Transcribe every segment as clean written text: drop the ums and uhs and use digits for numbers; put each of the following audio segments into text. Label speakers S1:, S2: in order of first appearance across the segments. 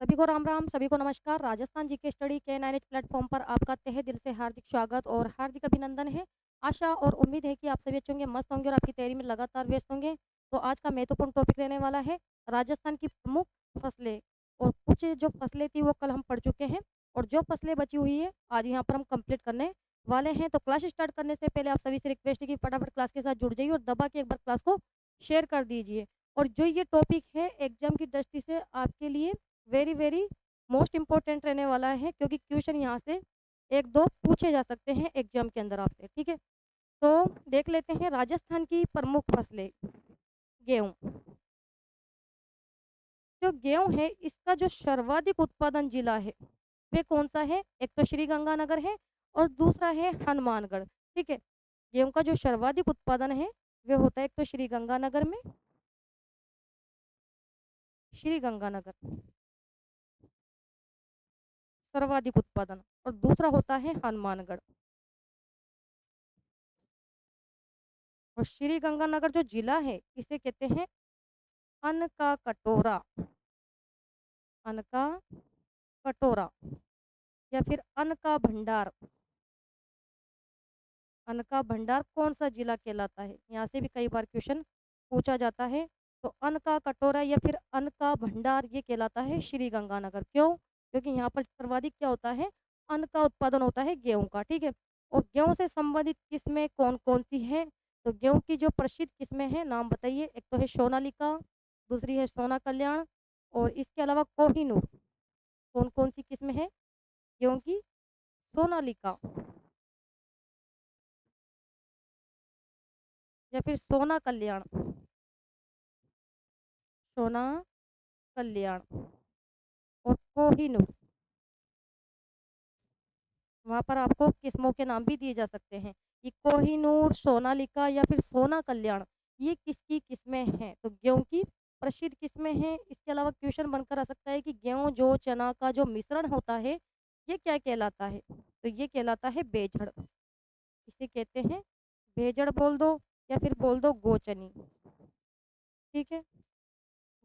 S1: सभी को राम राम, सभी को नमस्कार। राजस्थान जीके स्टडी के 9H प्लेटफॉर्म पर आपका तहे दिल से हार्दिक स्वागत और हार्दिक अभिनंदन है। आशा और उम्मीद है कि आप सभी अच्छे होंगे, मस्त होंगे और आपकी तैयारी में लगातार व्यस्त होंगे। तो आज का महत्वपूर्ण टॉपिक रहने वाला है राजस्थान की प्रमुख फसलें। और कुछ जो फसलें थी वो कल हम पढ़ चुके हैं और जो फसलें बची हुई है आज यहाँ पर हम कंप्लीट करने वाले हैं। तो क्लास स्टार्ट करने से पहले आप सभी से रिक्वेस्ट है कि फटाफट क्लास के साथ जुड़ जाइए और दबा के एक बार क्लास को शेयर कर दीजिए। और जो ये टॉपिक है एग्जाम की दृष्टि से आपके लिए वेरी वेरी मोस्ट इम्पोर्टेंट रहने वाला है, क्योंकि क्वेश्चन यहाँ से एक दो पूछे जा सकते हैं एग्जाम के अंदर आपसे। ठीक है, तो देख लेते हैं राजस्थान की प्रमुख फसलें। गेहूं। जो गेहूं है इसका जो सर्वाधिक उत्पादन जिला है वे कौन सा है? एक तो श्री गंगानगर है और दूसरा है हनुमानगढ़। ठीक है, गेहूं का जो सर्वाधिक उत्पादन है वे होता है एक तो श्री गंगानगर में, श्री गंगानगर सर्वाधिक उत्पादन, और दूसरा होता है हनुमानगढ़। और श्री गंगानगर जो जिला है इसे कहते हैं अन्न का कटोरा, अन्न का कटोरा, या फिर अन्न का भंडार। अन्न का भंडार कौन सा जिला कहलाता है? यहाँ से भी कई बार क्वेश्चन पूछा जाता है। तो अन्न का कटोरा या फिर अन्न का भंडार ये कहलाता है श्री गंगानगर। क्यों? क्योंकि यहाँ पर सर्वाधिक क्या होता है? अन्न का उत्पादन होता है गेहूं का। ठीक है, और गेहूं से संबंधित किस्में कौन कौन सी हैं? तो गेहूं की जो प्रसिद्ध किस्में हैं नाम बताइए। एक तो है सोनालिका, दूसरी है सोना कल्याण, और इसके अलावा कोहिनूर। कौन कौन सी किस्में हैं गेहूं की? सोनालिका या फिर सोना कल्याण, सोना कल्याण और कोहिनूर। वहां पर आपको किस्मों के नाम भी दिए जा सकते हैं। ये कोहिनूर, सोनालिका या फिर सोना कल्याण ये किसकी किस्में हैं? तो गेहूं की प्रसिद्ध किस्में हैं। इसके अलावा क्वेश्चन बनकर आ सकता है कि गेहूं जो चना का जो मिश्रण होता है ये क्या कहलाता है? तो ये कहलाता है बेजड़। इसे कहते हैं बेजड़ बोल दो या फिर बोल दो गोचनी। ठीक है,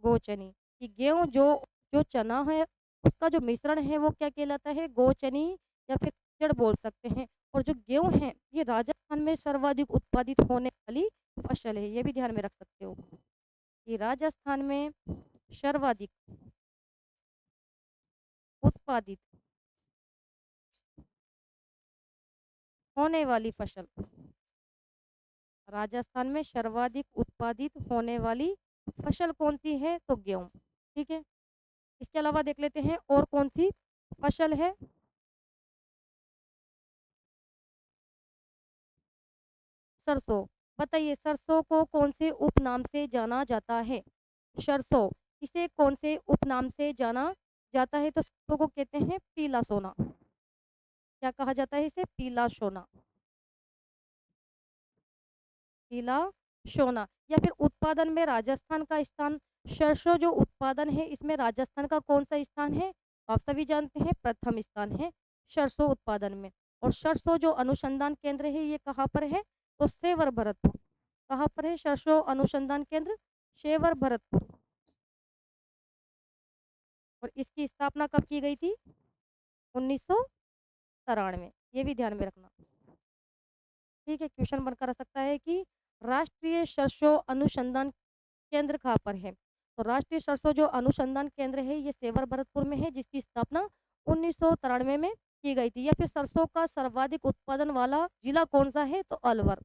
S1: गोचनी। कि गेहूं जो जो चना है उसका जो मिश्रण है वो क्या कहलाता है? गोचनी या फिर जड़ बोल सकते हैं। और जो गेहूं है ये राजस्थान में सर्वाधिक उत्पादित होने वाली फसल है, ये भी ध्यान में रख सकते हो कि राजस्थान में सर्वाधिक उत्पादित होने वाली फसल, राजस्थान में सर्वाधिक उत्पादित होने वाली फसल कौन सी है? तो गेहूं। ठीक है, इसके अलावा देख लेते हैं और कौन सी फसल है। सरसों। बताइए सरसों को कौन से उपनाम से जाना जाता है? सरसों इसे कौन से उपनाम से जाना जाता है? तो सरसों को कहते हैं पीला सोना। क्या कहा जाता है इसे? पीला सोना, पीला सोना। या फिर उत्पादन में राजस्थान का स्थान। सरसों जो उत्पादन है इसमें राजस्थान का कौन सा स्थान है? आप सभी जानते हैं प्रथम स्थान है सरसों उत्पादन में। और सरसों जो अनुसंधान केंद्र है ये कहाँ पर है? तो सेवर भरतपुर। कहाँ पर है सरसों अनुसंधान केंद्र? सेवर भरतपुर। और इसकी स्थापना कब की गई थी? 1993। ये भी ध्यान में रखना। ठीक है, क्वेश्चन बनकर आ सकता है कि राष्ट्रीय सरसों अनुसंधान केंद्र कहाँ पर है? तो राष्ट्रीय सरसों जो अनुसंधान केंद्र है ये सेवर भरतपुर में है, जिसकी स्थापना 1993 में की गई थी। या फिर सरसों का सर्वाधिक उत्पादन वाला जिला कौन सा है? तो अलवर।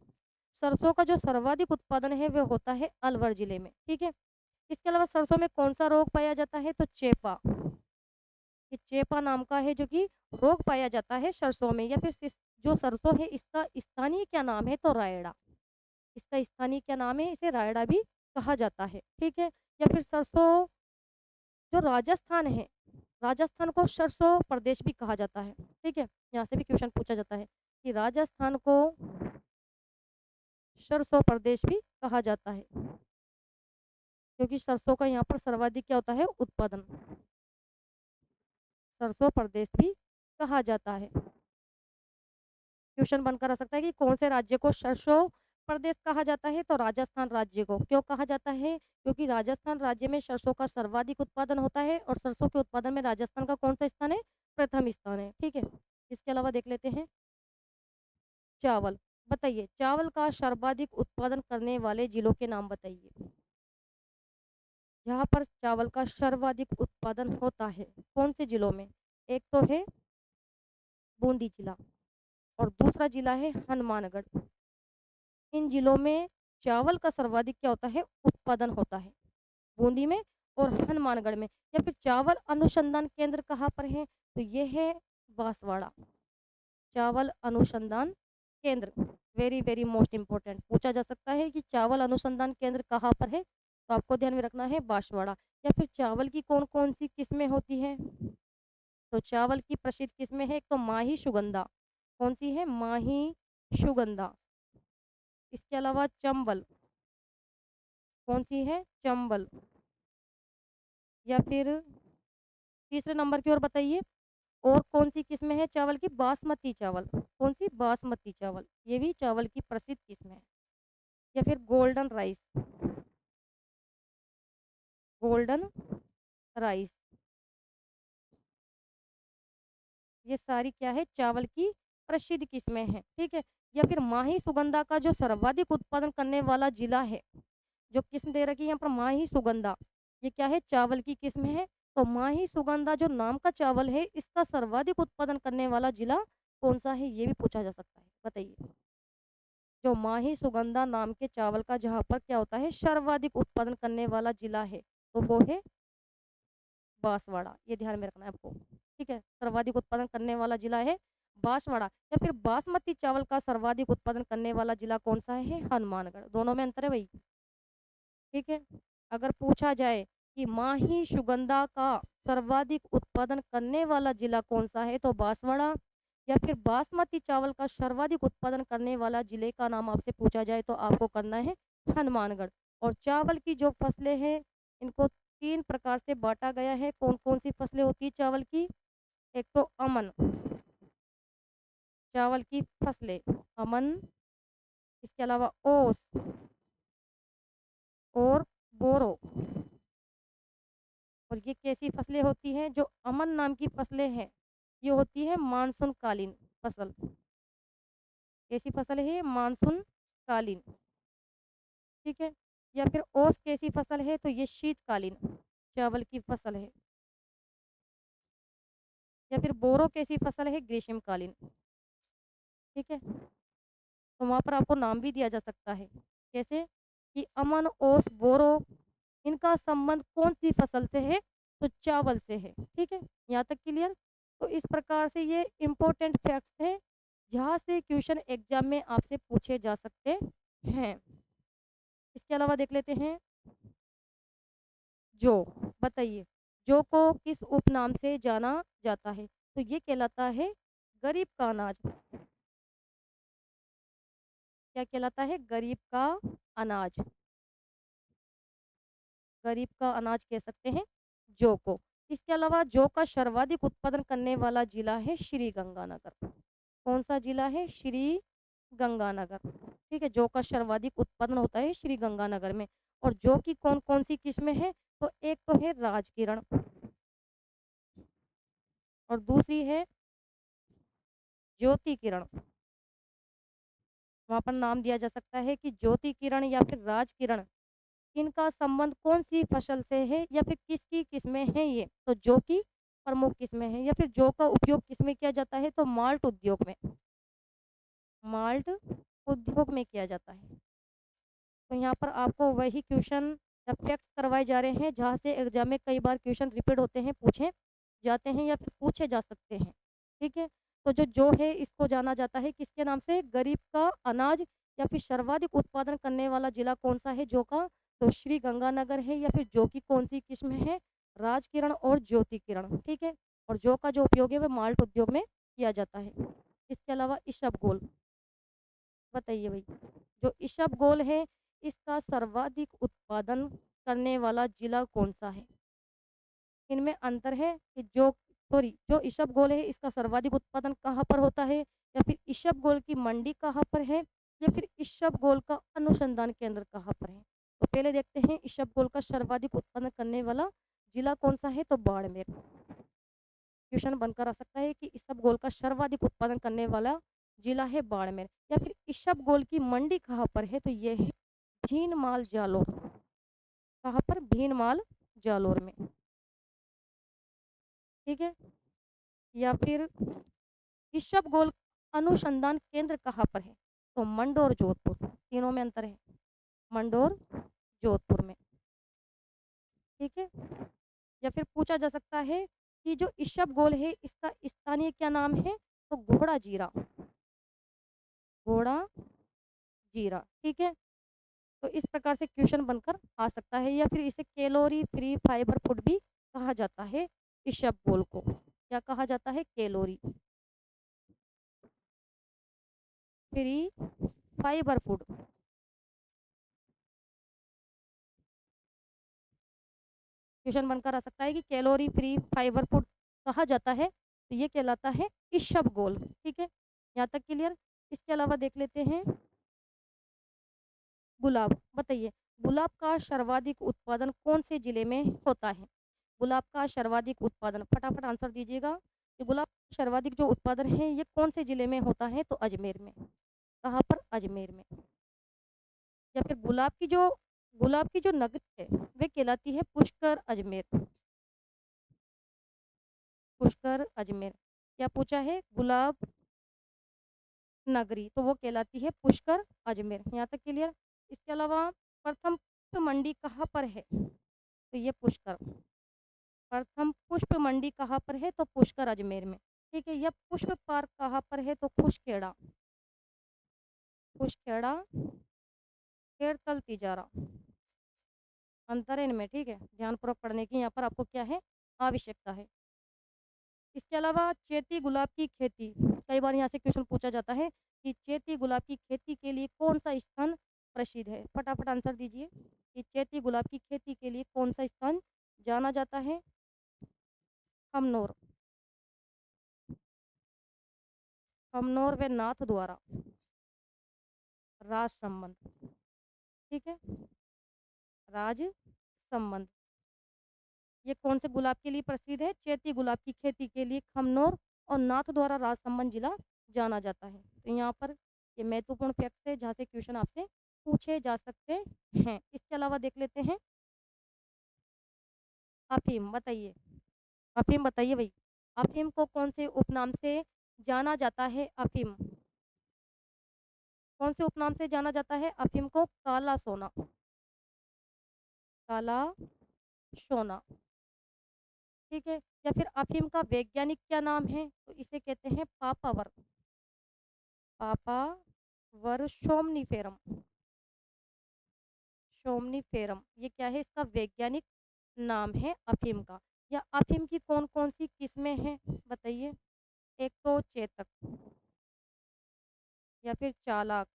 S1: सरसों का जो सर्वाधिक उत्पादन है वह होता है अलवर जिले में। ठीक है, इसके अलावा सरसों में कौन सा रोग पाया जाता है? तो चेपा। ये चेपा नाम का है जो कि रोग पाया जाता है सरसों में। या फिर जो सरसों है इसका स्थानीय क्या नाम है? तो रायड़ा। इसका स्थानीय क्या नाम है? इसे रायड़ा भी कहा जाता है। ठीक है, या फिर सरसों जो राजस्थान है, राजस्थान को सरसों प्रदेश भी कहा जाता है। ठीक है, यहाँ से भी क्वेश्चन पूछा जाता है कि राजस्थान को सरसों प्रदेश भी कहा जाता है, क्योंकि सरसों का यहाँ पर सर्वाधिक क्या होता है? उत्पादन। सरसों प्रदेश भी कहा जाता है। क्वेश्चन बनकर आ सकता है कि कौन से राज्य को सरसों प्रदेश कहा जाता है? तो राजस्थान राज्य को। क्यों कहा जाता है? क्योंकि राजस्थान राज्य में सरसों का सर्वाधिक उत्पादन होता है और सरसों के उत्पादन में राजस्थान का कौन सा स्थान है? प्रथम स्थान है। ठीक है। इसके अलावा देख लेते हैं चावल। बताइए चावल का सर्वाधिक उत्पादन करने वाले जिलों के नाम बताइए। जहाँ पर चावल का सर्वाधिक उत्पादन होता है कौन से जिलों में? एक तो है बूंदी जिला और दूसरा जिला है हनुमानगढ़। इन जिलों में चावल का सर्वाधिक क्या होता है? उत्पादन होता है। बूंदी में और हनुमानगढ़ में। या फिर चावल अनुसंधान केंद्र कहाँ पर है? तो ये है बांसवाड़ा। चावल अनुसंधान केंद्र वेरी वेरी मोस्ट इंपॉर्टेंट पूछा जा सकता है कि चावल अनुसंधान केंद्र कहाँ पर है? तो आपको ध्यान में रखना है बांसवाड़ा। या फिर चावल की कौन कौन सी किस्में होती हैं? तो चावल की प्रसिद्ध किस्में हैं एक तो माही सुगंधा। कौन सी है? माही सुगंधा। इसके अलावा चंबल। कौन सी है? चंबल। या फिर तीसरे नंबर की ओर बताइए और कौन सी किस्में है चावल की? बासमती चावल। कौन सी? बासमती चावल। ये भी चावल की प्रसिद्ध किस्म है। या फिर गोल्डन राइस। Golden rice. ये सारी क्या है? चावल की प्रसिद्ध किस्में हैं। ठीक है। या फिर माही सुगंधा का जो सर्वाधिक उत्पादन करने वाला जिला है, जो किस्म दे रखी है यहाँ पर माही सुगंधा, ये क्या है? चावल की किस्म है। तो माही सुगंधा जो नाम का चावल है इसका सर्वाधिक उत्पादन करने वाला जिला कौन सा है? ये भी पूछा जा सकता है। बताइए जो माही सुगंधा नाम के चावल का जहाँ पर क्या होता है? सर्वाधिक उत्पादन करने वाला जिला है तो वो है बांसवाड़ा। ये ध्यान में रखना है आपको। ठीक है। सर्वाधिक उत्पादन करने वाला जिला है बांसवाड़ा। या फिर बासमती चावल का सर्वाधिक उत्पादन करने वाला जिला कौन सा है? हनुमानगढ़। दोनों में अंतर है भाई। ठीक है। अगर पूछा जाए कि माही सुगंधा का सर्वाधिक उत्पादन करने वाला जिला कौन सा है? तो बांसवाड़ा। या फिर बासमती चावल का सर्वाधिक उत्पादन करने वाला जिले का नाम आपसे पूछा जाए तो आपको करना है हनुमानगढ़। और चावल की जो फसलें हैं इनको 3 प्रकार से बांटा गया है। कौन कौन सी फसलें होती है चावल की? एक तो अमन, चावल की फसलें अमन। इसके अलावा ओस और बोरो। और ये कैसी फसलें होती हैं? जो अमन नाम की फसलें हैं ये होती है मानसून कालीन फसल। कैसी फसल है? मानसून कालीन। ठीक है। या फिर ओस कैसी फसल है? तो ये शीतकालीन चावल की फसल है। या फिर बोरो कैसी फसल है? ग्रीष्मकालीन। ठीक है। तो वहाँ पर आपको नाम भी दिया जा सकता है। कैसे? कि अमन, ओस, बोरो इनका संबंध कौन सी फसल से है? तो चावल से है। ठीक है। यहाँ तक क्लियर? तो इस प्रकार से ये इम्पोर्टेंट फैक्ट्स हैं जहाँ से क्वेश्चन एग्जाम में आपसे पूछे जा सकते हैं। इसके अलावा देख लेते हैं जौ। बताइए जौ को किस उपनाम से जाना जाता है? तो ये कहलाता है गरीब का अनाज। क्या कहलाता है? गरीब का अनाज। गरीब का अनाज कह सकते हैं जौ को। इसके अलावा जौ का सर्वाधिक उत्पादन करने वाला जिला है श्री गंगानगर। कौन सा जिला है? श्री गंगानगर। ठीक है। जौ का सर्वाधिक उत्पादन होता है श्री गंगानगर में। और जौ की कौन कौन सी किस्में हैं? तो एक तो है राजकिरण और दूसरी है ज्योति किरण। वहां पर नाम दिया जा सकता है कि ज्योति किरण या फिर राज किरण इनका संबंध कौन सी फसल से है या फिर किसकी किस्में हैं ये? तो जौ की प्रमुख किस्में हैं। या फिर जौ का उपयोग किसमें किया जाता है? तो माल्ट उद्योग में। माल्ट उद्योग में किया जाता है। तो यहाँ पर आपको वही क्वेश्चन या फैक्ट्स करवाए जा रहे हैं जहाँ से एग्जाम में कई बार क्वेश्चन रिपीट होते हैं, पूछे जाते हैं या फिर पूछे जा सकते हैं। ठीक है। तो जो है इसको जाना जाता है किसके नाम से? गरीब का अनाज। या फिर सर्वाधिक उत्पादन करने वाला जिला कौन सा है जौ का? तो श्री गंगानगर है। या फिर जौ की कौन सी किस्म है? राजकिरण और ज्योति किरण। ठीक है। और जौ का जो उपयोग है वह माल्ट उद्योग में किया जाता है। इसके अलावा इसबगोल। बताइए भाई जो इसबगोल है इसका सर्वाधिक उत्पादन करने वाला जिला कौन सा है? इनमें अंतर है कि जो इसबगोल है इसका सर्वाधिक उत्पादन कहाँ पर होता है या फिर इसबगोल की मंडी कहाँ पर है या फिर इसबगोल का अनुसंधान केंद्र कहाँ पर है? तो पहले देखते हैं इसबगोल का सर्वाधिक उत्पादन करने वाला जिला कौन सा है? तो बाड़मेर। क्वेश्चन बनकर आ सकता है कि इसबगोल का सर्वाधिक उत्पादन करने वाला जिला है बाड़मेर। या फिर इसबगोल की मंडी कहाँ पर है? तो ये है भीनमाल जालोर। कहाँ पर? भीनमाल जालोर में। ठीक है। या फिर इसबगोल अनुसंधान केंद्र कहाँ पर है? तो मंडोर जोधपुर। तीनों में अंतर है। मंडोर जोधपुर में। ठीक है। या फिर पूछा जा सकता है कि जो इसबगोल है इसका स्थानीय क्या नाम है? तो घोड़ा जीरा। घोड़ा जीरा। ठीक है। तो इस प्रकार से क्वेश्चन बनकर आ सकता है। या फिर इसे कैलोरी फ्री फाइबर फूड भी कहा जाता है। इसबगोल को क्या कहा जाता है? Calorie free fibre food. Question बनकर आ सकता है कि कैलोरी फ्री फाइबर फूड कहा जाता है, तो ये कहलाता है इसबगोल। ठीक है, यहाँ तक क्लियर। इसके अलावा देख लेते हैं गुलाब। बताइए, गुलाब का सर्वाधिक उत्पादन कौन से जिले में होता है? गुलाब का सर्वाधिक उत्पादन, फटाफट आंसर दीजिएगा। कि गुलाब का सर्वाधिक जो उत्पादन है ये कौन से जिले में होता है? तो अजमेर में। कहाँ पर? अजमेर में। या फिर गुलाब की जो नगरी है वे कहलाती है पुष्कर अजमेर। पुष्कर अजमेर। क्या पूछा है? गुलाब नगरी, तो वो कहलाती है पुष्कर अजमेर। यहाँ तक क्लियर। इसके अलावा प्रथम पुष्प मंडी कहाँ पर है? तो ये पुष्कर। प्रथम पुष्प मंडी कहाँ पर है? तो पुष्कर अजमेर में। ठीक है। यह पुष्प पार्क कहाँ पर है? तो खुशखेड़ा। खुशखेड़ा, खेड़तल तिजारा। अंतर है इनमें। ठीक है, ध्यानपूर्वक पढ़ने की यहाँ पर आपको क्या है? आवश्यकता है। इसके अलावा चैती गुलाब की खेती, कई बार यहाँ से क्वेश्चन पूछा जाता है कि चैती गुलाब की खेती के लिए कौन सा स्थान प्रसिद्ध है? फटाफट आंसर दीजिए कि चैती गुलाब की खेती के लिए कौन सा स्थान जाना जाता है? खमनोर। खमनोर व नाथ द्वारा राज संबंध। ठीक है, राज संबंध। ये कौन से गुलाब के लिए प्रसिद्ध है? चैती गुलाब की खेती के लिए खमनोर और नाथ द्वारा राजसमंद जिला जाना जाता है। तो यहाँ पर ये महत्वपूर्ण फैक्ट है जहाँ से क्वेश्चन आपसे पूछे जा सकते हैं। इसके अलावा देख लेते हैं अफीम। बताइए, अफीम बताइए भाई, अफीम को कौन से उपनाम से जाना जाता है? अफीम कौन से उपनाम से जाना जाता है? अफीम को काला सोना। काला सोना। ठीक है। या फिर अफीम का वैज्ञानिक क्या नाम है? तो इसे कहते हैं पापावर। Papaver somniferum. सोमनीफेरम, ये क्या है? इसका वैज्ञानिक नाम है अफीम का। या अफीम की कौन कौन सी किस्में हैं? बताइए। एक तो चेतक, या फिर चालाक।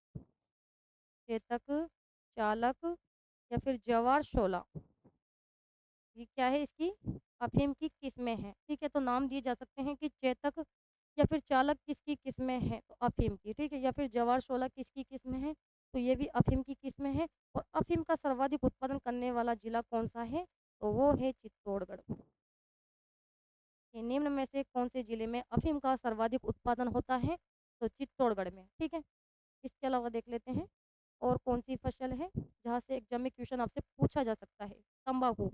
S1: चेतक, चालक, या फिर जवार शोला। ये क्या है? इसकी अफीम की किस्में हैं। ठीक है, तो नाम दिए जा सकते हैं कि चेतक या फिर चालक किसकी किस्में हैं? तो अफीम की। ठीक है। या फिर जवार शोला किसकी किस्में हैं? तो ये भी अफीम की किस्में हैं। और अफीम का सर्वाधिक उत्पादन करने वाला जिला कौन सा है? तो वो है चित्तौड़गढ़। ये निम्न में से कौन से जिले में अफीम का सर्वाधिक उत्पादन होता है? तो चित्तौड़गढ़ में। ठीक है। इसके अलावा देख लेते हैं और कौन सी फसल है जहाँ से एग्जाम में क्वेश्चन आपसे पूछा जा सकता है। तंबाकू।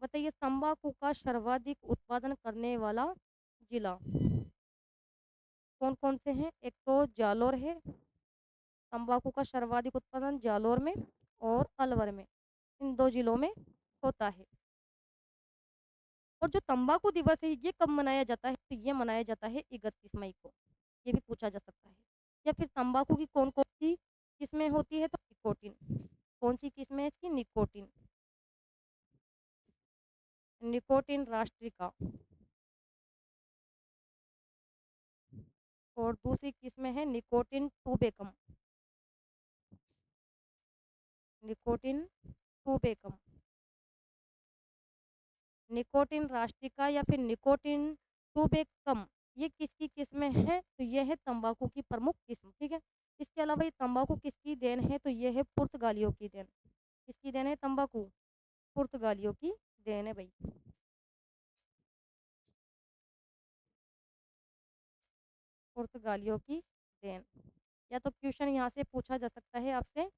S1: बताइए, तंबाकू का सर्वाधिक उत्पादन करने वाला जिला कौन कौन से हैं? एक तो जालोर है। तंबाकू का सर्वाधिक उत्पादन जालोर में और अलवर में, इन दो जिलों में होता है। और जो तंबाकू दिवस है ये कब मनाया जाता है? तो ये मनाया जाता है 31 मई को। ये भी पूछा जा सकता है। या फिर तंबाकू की कौन कौन सी किस्में होती है? तो निकोटिन। कौन सी किस्में है इसकी? निकोटिन। निकोटिन राष्ट्रिका। और दूसरी किस्में है निकोटिन टूबेकम। निकोटिन टूबेकम। निकोटिन राष्ट्रिका या फिर निकोटिन टूबेकम, ये किसकी किस्में हैं? तो ये है तंबाकू की प्रमुख किस्म। ठीक है। इसके अलावा ये तंबाकू किसकी देन है? तो ये है पुर्तगालियों की देन। किसकी देन है तंबाकू? पुर्तगालियों की देन है भाई। पुर्तगालियों की देन। या तो क्वेश्चन यहाँ से पूछा जा सकता है आपसे,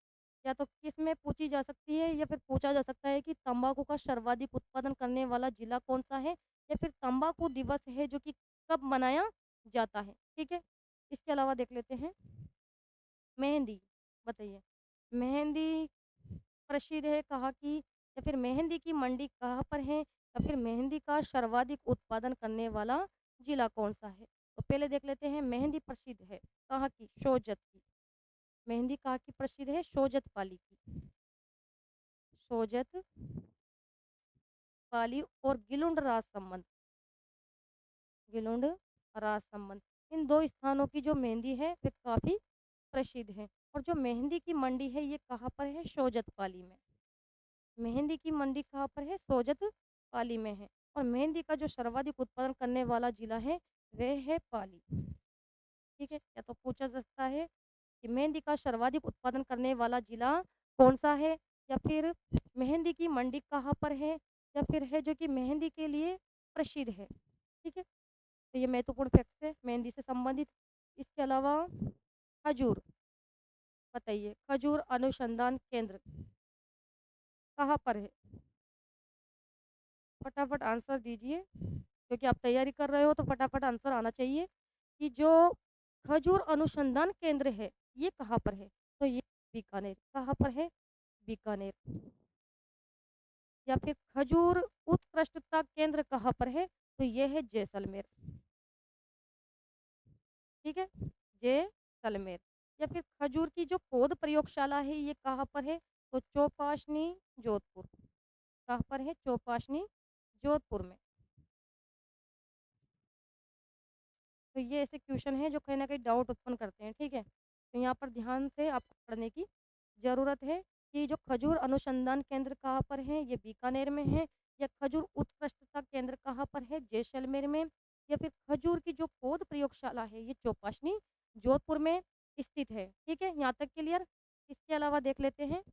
S1: या तो किस में पूछी जा सकती है, या फिर पूछा जा सकता है कि तंबाकू का सर्वाधिक उत्पादन करने वाला जिला कौन सा है, या फिर तंबाकू दिवस है जो कि कब मनाया जाता है। ठीक है, इसके अलावा देख लेते हैं मेहंदी। बताइए, मेहंदी प्रसिद्ध है कहाँ की, या फिर मेहंदी की मंडी कहाँ पर है, या फिर मेहंदी का सर्वाधिक उत्पादन करने वाला जिला कौन सा है। तो पहले देख लेते हैं, मेहंदी प्रसिद्ध है कहाँ की? सोजत की। मेहंदी कहाँ की प्रसिद्ध है? सोजत पाली की। सोजत पाली और गिलुंड राज संबंध। गिलुंड राज संबंध, इन दो स्थानों की जो मेहंदी है वे काफ़ी प्रसिद्ध है। और जो मेहंदी की मंडी है ये कहाँ पर है? सोजत पाली में। मेहंदी की मंडी कहाँ पर है? सोजत पाली में है। और मेहंदी का जो सर्वाधिक उत्पादन करने वाला जिला है वह है पाली। ठीक है, या तो पूछा जा सकता है कि मेहंदी का सर्वाधिक उत्पादन करने वाला जिला कौन सा है, या फिर मेहंदी की मंडी कहाँ पर है, या फिर है जो कि मेहंदी के लिए प्रसिद्ध है। ठीक है, तो ये महत्वपूर्ण फैक्ट्स है मेहंदी से संबंधित। इसके अलावा खजूर। बताइए, खजूर अनुसंधान केंद्र कहाँ पर है? फटाफट आंसर दीजिए, क्योंकि आप तैयारी कर रहे हो तो फटाफट आंसर आना चाहिए कि जो खजूर अनुसंधान केंद्र है ये कहाँ पर है। तो ये बीकानेर। कहाँ पर है? बीकानेर। या फिर खजूर उत्कृष्टता केंद्र कहाँ पर है? तो ये है जैसलमेर। ठीक है, जैसलमेर। या फिर खजूर की जो पौध प्रयोगशाला है ये कहाँ पर है? तो चौपाशनी जोधपुर। कहाँ पर है? चौपाशनी जोधपुर में। तो ये ऐसे क्वेश्चन हैं जो कहीं ना कहीं डाउट उत्पन्न करते हैं। ठीक है, तो यहाँ पर ध्यान से आपको पढ़ने की ज़रूरत है कि जो खजूर अनुसंधान केंद्र कहाँ पर है? ये बीकानेर में है। या खजूर उत्कृष्टता केंद्र कहाँ पर है? जैसलमेर में। या फिर खजूर की जो पौध प्रयोगशाला है ये चौपाशनी जोधपुर में स्थित है। ठीक है, यहाँ तक क्लियर। इसके अलावा देख लेते हैं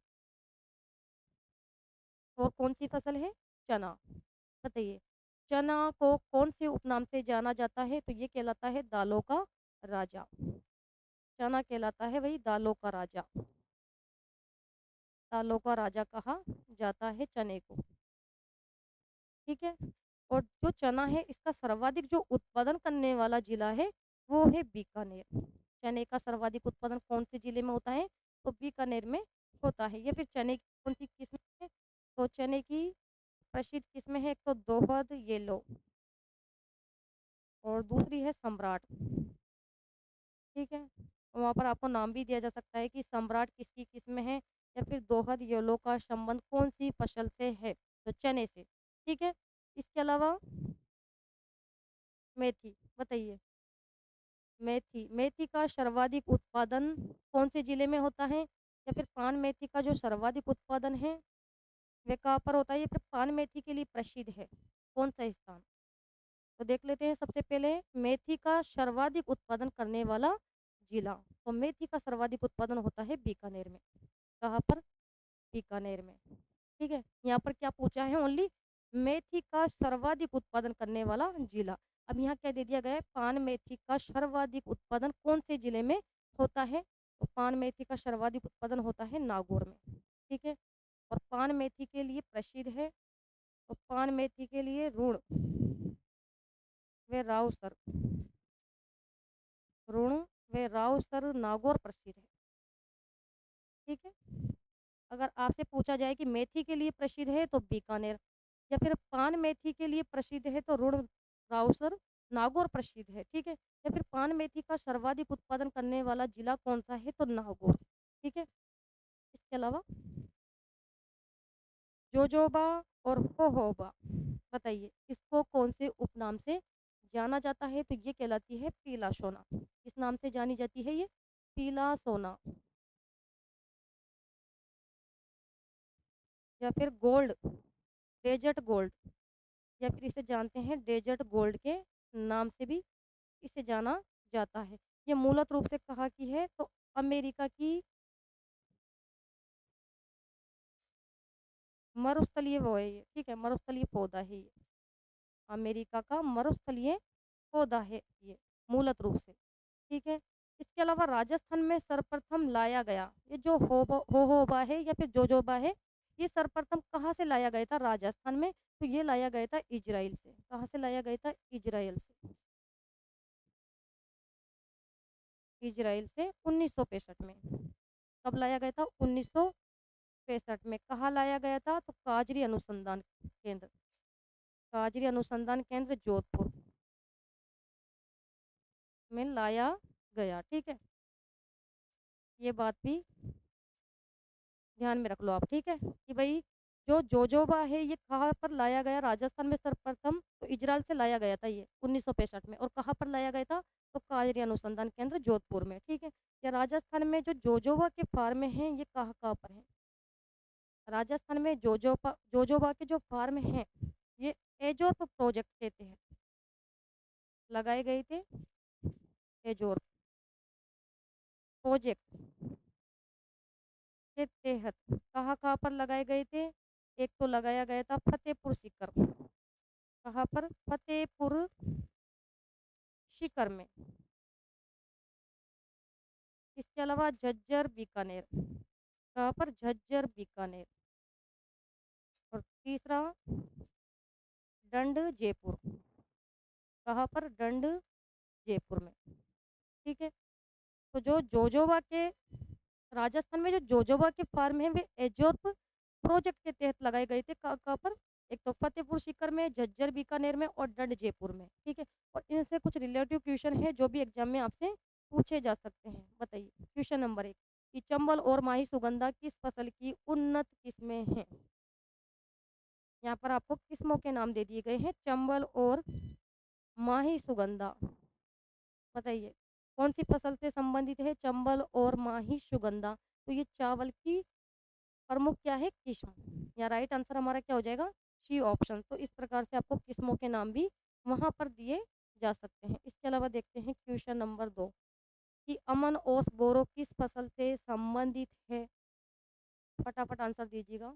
S1: और कौन सी फसल है? चना। बताइए, चना को कौन से उपनाम से जाना जाता है? तो ये कहलाता है दालों का राजा। चना कहलाता है वही दालों का राजा। दालों का राजा कहा जाता है चने को। ठीक है, और जो चना है इसका सर्वाधिक जो उत्पादन करने वाला जिला है वो है बीकानेर। चने का सर्वाधिक उत्पादन कौन से जिले में होता है? तो बीकानेर में होता है। या फिर चने की कौन सी किस्म है? तो चने की प्रसिद्ध किस्में हैं, एक तो दोहद येलो और दूसरी है सम्राट। ठीक है, वहाँ पर आपको नाम भी दिया जा सकता है कि सम्राट किसकी किस्म है, या फिर दोहद येलो का संबंध कौन सी फसल से है? तो चने से। ठीक है, इसके अलावा मेथी। बताइए, मेथी। मेथी का सर्वाधिक उत्पादन कौन से जिले में होता है? या फिर पान मेथी का जो सर्वाधिक उत्पादन है वह कहाँ पर होता है? या फिर पान मेथी के लिए प्रसिद्ध है कौन सा स्थान? तो देख लेते हैं सबसे पहले मेथी का सर्वाधिक उत्पादन करने वाला जिला। तो मेथी का सर्वाधिक उत्पादन होता है बीकानेर में। कहाँ पर? बीकानेर में। ठीक है, यहाँ पर क्या पूछा है? ओनली मेथी का सर्वाधिक उत्पादन करने वाला जिला। अब यहाँ क्या दे दिया गया है? पान मेथी का सर्वाधिक उत्पादन कौन से जिले में होता है? तो पान मेथी का सर्वाधिक उत्पादन होता है नागौर में। ठीक है, और पान मेथी के लिए प्रसिद्ध है, तो पान मेथी के लिए रुण व रावसर। रुण व रावसर नागौर प्रसिद्ध है। ठीक है, अगर आपसे पूछा जाए कि मेथी के लिए प्रसिद्ध है तो बीकानेर, या फिर पान मेथी के लिए प्रसिद्ध है तो रुण रावसर नागौर प्रसिद्ध है। ठीक है, या फिर पान मेथी का सर्वाधिक उत्पादन करने वाला जिला कौन सा है? तो नागौर। ठीक है, इसके अलावा जोजोबा और होहोबा। बताइए, इसको कौन से उपनाम से जाना जाता है? तो ये कहलाती है पीला सोना। किस नाम से जानी जाती है ये? पीला सोना। या फिर गोल्ड, डेजर्ट गोल्ड, या फिर इसे जानते हैं डेजर्ट गोल्ड के नाम से भी इसे जाना जाता है। ये मूलत रूप से कहाँ की है? तो अमेरिका की मरुस्थलीय वो है ये, ठीक है, मरुस्थलीय पौधा है ये, अमेरिका का मरुस्थलीय पौधा है ये मूलत रूप से, ठीक है। इसके अलावा राजस्थान में सर्वप्रथम लाया गया ये जो होहोबा है या फिर जोजोबा है, ये सर्वप्रथम कहाँ से लाया गया था राजस्थान में? तो ये लाया गया था इजराइल से। कहाँ से लाया गया था? इजराइल से। इजराइल से 1965 में। कब लाया गया था? 1965 में। कहाँ लाया गया था? तो काजरी अनुसंधान केंद्र, काजरी अनुसंधान केंद्र जोधपुर में लाया गया, ठीक है। ये बात भी ध्यान में रख लो आप, ठीक है, कि भाई जो जोजोबा है ये कहाँ पर लाया गया? राजस्थान में सर्वप्रथम तो इजराइल से लाया गया था ये 1965 में। और कहाँ पर लाया गया था? तो काजरी अनुसंधान केंद्र जोधपुर में, ठीक है। या राजस्थान में जो जोजोबा के फार्म हैं ये कहाँ कहाँ पर है? राजस्थान में जोजोबा के जो फार्म हैं ये एजोर्प प्रोजेक्ट के तहत लगाए गए थे। एजोर्प प्रोजेक्ट के तहत कहाँ कहाँ पर लगाए गए थे? एक तो लगाया गया था फतेहपुर सीकर। कहाँ पर? फतेहपुर सीकर में। इसके अलावा झज्जर बीकानेर। कहाँ पर? झज्जर बीकानेर। और तीसरा डंड जयपुर। कहाँ पर? डंड जयपुर में, ठीक है। तो जो जोजोबा के राजस्थान में जो जोजोबा के फार्म है वे एजोर्प प्रोजेक्ट के तहत लगाए गए थे। कहाँ कहाँ पर? एक तो फतेहपुर सीकर में, झज्जर बीकानेर में और डंड जयपुर में, ठीक है। और इनसे कुछ रिलेटिव क्वेश्चन है जो भी एग्जाम में आपसे पूछे जा सकते हैं। बताइए क्वेश्चन नंबर 1 कि चंबल और माही सुगंधा किस फसल की उन्नत किस्में हैं? यहाँ पर आपको किस्मों के नाम दे दिए गए हैं, चंबल और माही सुगंधा। बताइए कौन सी फसल से संबंधित है चंबल और माही सुगंधा? तो ये चावल की प्रमुख क्या है? किस्म। या राइट आंसर हमारा क्या हो जाएगा? C option. तो इस प्रकार से आपको किस्मों के नाम भी वहां पर दिए जा सकते हैं। इसके अलावा देखते हैं क्वेश्चन नंबर 2 कि अमन ओस बोरो किस फसल से संबंधित है? फटाफट आंसर दीजिएगा,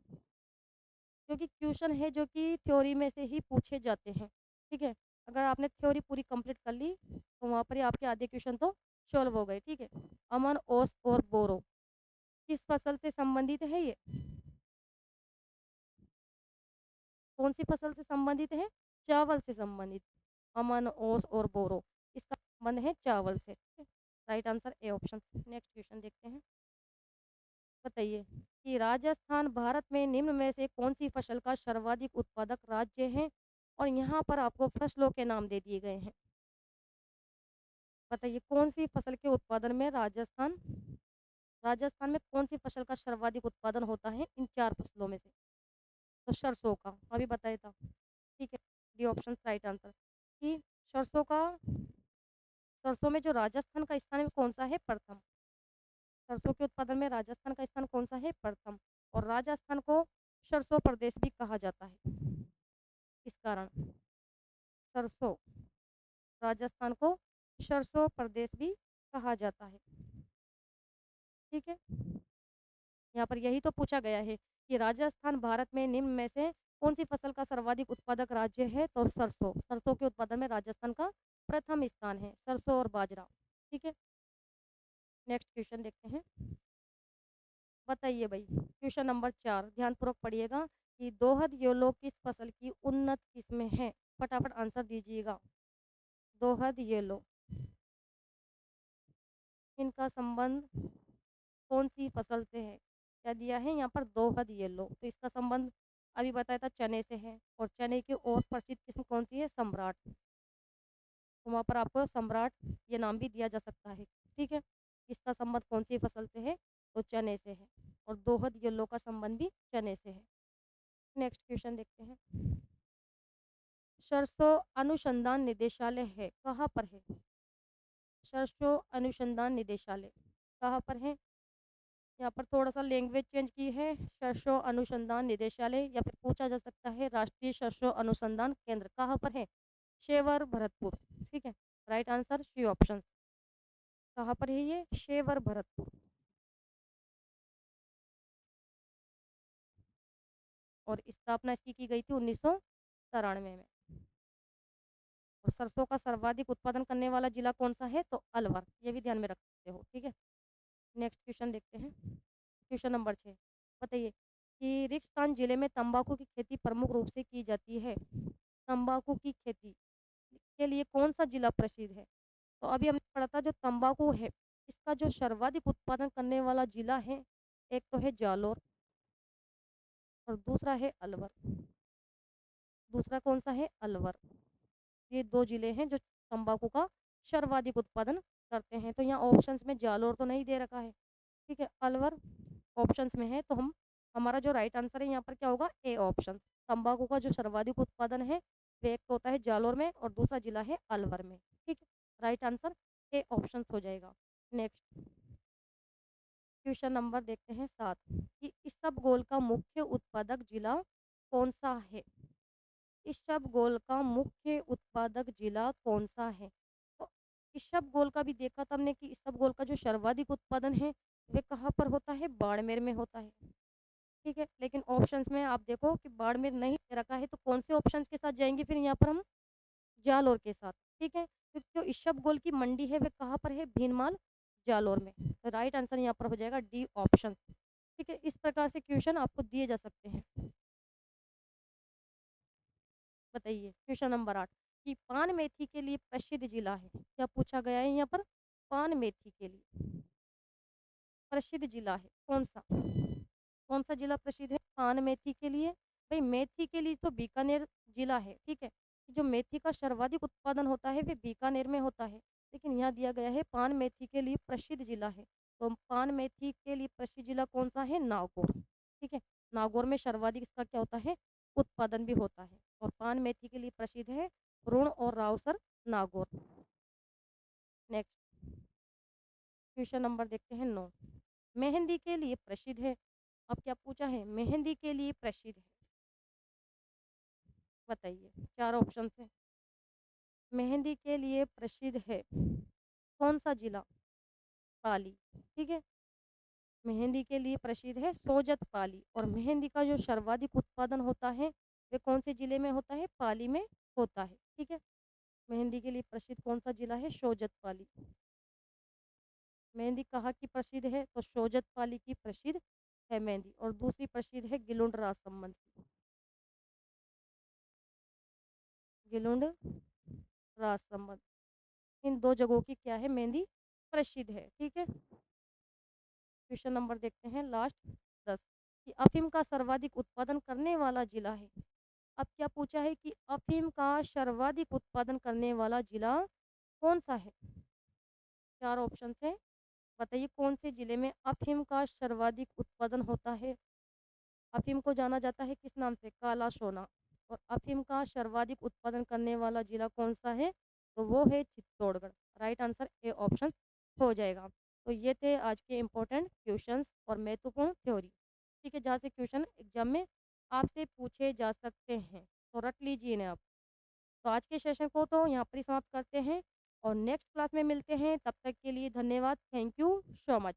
S1: क्योंकि क्वेश्चन है जो कि थ्योरी में से ही पूछे जाते हैं, ठीक है। अगर आपने थ्योरी पूरी कंप्लीट कर ली तो वहाँ पर ही आपके आधे क्वेश्चन तो सॉल्व हो गए, ठीक है। अमन ओस और बोरो किस फसल से संबंधित है ये? कौन सी फसल से संबंधित है? चावल से संबंधित। अमन ओस और बोरो इसका संबंध है चावल से, ठीक है। Right answer A option. Next question देखते हैं। बताइए कि राजस्थान भारत में निम्न में से कौन सी फसल का सर्वाधिक उत्पादक राज्य है? और यहाँ पर आपको फसलों के नाम दे दिए गए हैं। बताइए कौन सी फसल के उत्पादन में राजस्थान में कौन सी फसल का सर्वाधिक उत्पादन होता है इन 4 फसलों में से? तो सरसों का, अभी बताया था, ठीक है। डी ऑप्शन राइट आंसर कि सरसों का, सरसों में जो राजस्थान का स्थान है वो कौन सा है? प्रथम। सरसों के उत्पादन में राजस्थान का स्थान कौन सा है? प्रथम। और राजस्थान को सरसों प्रदेश भी कहा जाता है। इस कारण सरसों, राजस्थान को सरसों प्रदेश भी कहा जाता है, ठीक है। यहाँ पर यही तो पूछा गया है कि राजस्थान भारत में निम्न में से कौन सी फसल का सर्वाधिक उत्पादक राज्य है? तो सरसों, सरसों के उत्पादन में राजस्थान का प्रथम स्थान है, सरसों और बाजरा, ठीक है। नेक्स्ट क्वेश्चन देखते हैं। बताइए भाई क्वेश्चन नंबर 4 ध्यानपूर्वक पढ़िएगा कि दोहद येलो किस फसल की उन्नत किस्में हैं? फटाफट आंसर दीजिएगा। दोहद येलो इनका संबंध कौन सी फसल से है? क्या दिया है यहाँ पर? दोहद येलो। तो इसका संबंध अभी बताया था चने से है। और चने की और प्रसिद्ध किस्म कौन सी है? सम्राट। तो वहाँ पर आपको सम्राट ये नाम भी दिया जा सकता है, ठीक है। इसका संबंध कौन सी फसल से है? तो चने से है। और दोहद येलो का संबंध भी चने से है। नेक्स्ट क्वेश्चन देखते हैं। सरसों अनुसंधान निदेशालय है कहाँ पर है? सरसों अनुसंधान निदेशालय कहाँ पर है? यहाँ पर थोड़ा सा लैंग्वेज चेंज की है, सरसों अनुसंधान निदेशालय, या फिर पूछा जा सकता है राष्ट्रीय सरसों अनुसंधान केंद्र कहाँ पर है? शेवर भरतपुर, ठीक है। Right answer C option. कहाँ पर है ये? शेवर भरतपुर। और स्थापना इसकी की गई थी 1993 में। और सरसों का सर्वाधिक उत्पादन करने वाला जिला कौन सा है? तो अलवर। ये भी ध्यान में रख सकते हो, ठीक है। नेक्स्ट क्वेश्चन देखते हैं, क्वेश्चन नंबर 6। बताइए कि रिक्तस्थान जिले में तंबाकू की खेती प्रमुख रूप से की जाती है। तंबाकू की खेती के लिए कौन सा जिला प्रसिद्ध है? तो अभी हमने पढ़ा था जो तंबाकू है इसका जो सर्वाधिक उत्पादन करने वाला जिला है, एक तो है जालोर और दूसरा है अलवर। दूसरा कौन सा है? अलवर। ये 2 जिले हैं जो तंबाकू का सर्वाधिक उत्पादन करते हैं। तो यहाँ ऑप्शंस में जालोर तो नहीं दे रखा है, ठीक है। अलवर ऑप्शंस में है, तो हम हमारा जो राइट आंसर है यहाँ पर क्या होगा? A option. तंबाकू का जो सर्वाधिक उत्पादन है वो एक तो होता है जालोर में और दूसरा जिला है अलवर में, ठीक है। राइट आंसर ए ऑप्शन हो जाएगा। नेक्स्ट क्वेश्चन नंबर देखते हैं 7 कि इसबगोल का मुख्य उत्पादक जिला कौन सा है? इसबगोल का मुख्य उत्पादक जिला कौन सा है? तो इसबगोल का भी देखा था हमने कि इसबगोल का जो सर्वाधिक उत्पादन है वे कहाँ पर होता है? बाड़मेर में होता है, ठीक है। लेकिन ऑप्शंस में आप देखो कि बाड़मेर नहीं दे रखा है, तो कौन से ऑप्शंस के साथ जाएंगे फिर यहाँ पर हम? जालोर के साथ, ठीक है। तो जो इसबगोल की मंडी है वे कहाँ पर है? भीनमाल जालोर में। तो राइट आंसर यहाँ पर हो जाएगा डी ऑप्शन, ठीक है। इस प्रकार से क्वेश्चन आपको दिए जा सकते हैं। बताइए क्वेश्चन नंबर 8 कि पान मेथी के लिए प्रसिद्ध जिला है। क्या पूछा गया है यहाँ पर? पान मेथी के लिए प्रसिद्ध जिला है कौन सा? कौन सा जिला प्रसिद्ध है पान मेथी के लिए? भाई मेथी के लिए तो बीकानेर जिला है, ठीक है। जो मेथी का सर्वाधिक उत्पादन होता है वे बीकानेर में होता है। लेकिन यहाँ दिया गया है पान मेथी के लिए प्रसिद्ध जिला है, तो पान मेथी के लिए प्रसिद्ध जिला कौन सा है? नागौर, ठीक है। नागौर में सर्वाधिक इसका क्या होता है? उत्पादन भी होता है। और पान मेथी के लिए प्रसिद्ध है रुण और Rawsar Nagaur. Next question number देखते हैं 9 मेहंदी के लिए प्रसिद्ध है। अब क्या पूछा है? मेहंदी के लिए प्रसिद्ध है। बताइए 4 ऑप्शन है। मेहंदी के लिए प्रसिद्ध है कौन सा जिला? पाली, ठीक है। मेहंदी के लिए प्रसिद्ध है सोजत पाली। और मेहंदी का जो सर्वाधिक उत्पादन होता है वे कौन से जिले में होता है? पाली में होता है, ठीक है। मेहंदी के लिए प्रसिद्ध कौन सा जिला है? सोजत पाली। मेहंदी कहाँ की प्रसिद्ध है? तो सोजत पाली की प्रसिद्ध है मेहंदी। और दूसरी प्रसिद्ध है गिलुंड राजसमंद की। गिलुंड राजसमंद, इन 2 जगहों की क्या है? मेहंदी प्रसिद्ध है, ठीक है। क्वेश्चन नंबर देखते हैं लास्ट 10 कि अफीम का सर्वाधिक उत्पादन करने वाला जिला है। अब क्या पूछा है कि अफीम का सर्वाधिक उत्पादन करने वाला जिला कौन सा है? 4 ऑप्शन है। बताइए कौन से जिले में अफीम का सर्वाधिक उत्पादन होता है? अफीम को जाना जाता है किस नाम से? काला सोना। और अफीम का सर्वाधिक उत्पादन करने वाला जिला कौन सा है? तो वो है Chittorgarh. Right answer A option हो जाएगा। तो ये थे आज के इम्पोर्टेंट क्वेश्चंस और महत्वपूर्ण थ्योरी, ठीक है, जहाँ से क्वेश्चन एग्जाम में आपसे पूछे जा सकते हैं, तो रट लीजिए इन्हें आप। तो आज के सेशन को तो यहाँ पर ही समाप्त करते हैं और नेक्स्ट क्लास में मिलते हैं। तब तक के लिए धन्यवाद। Thank you so much.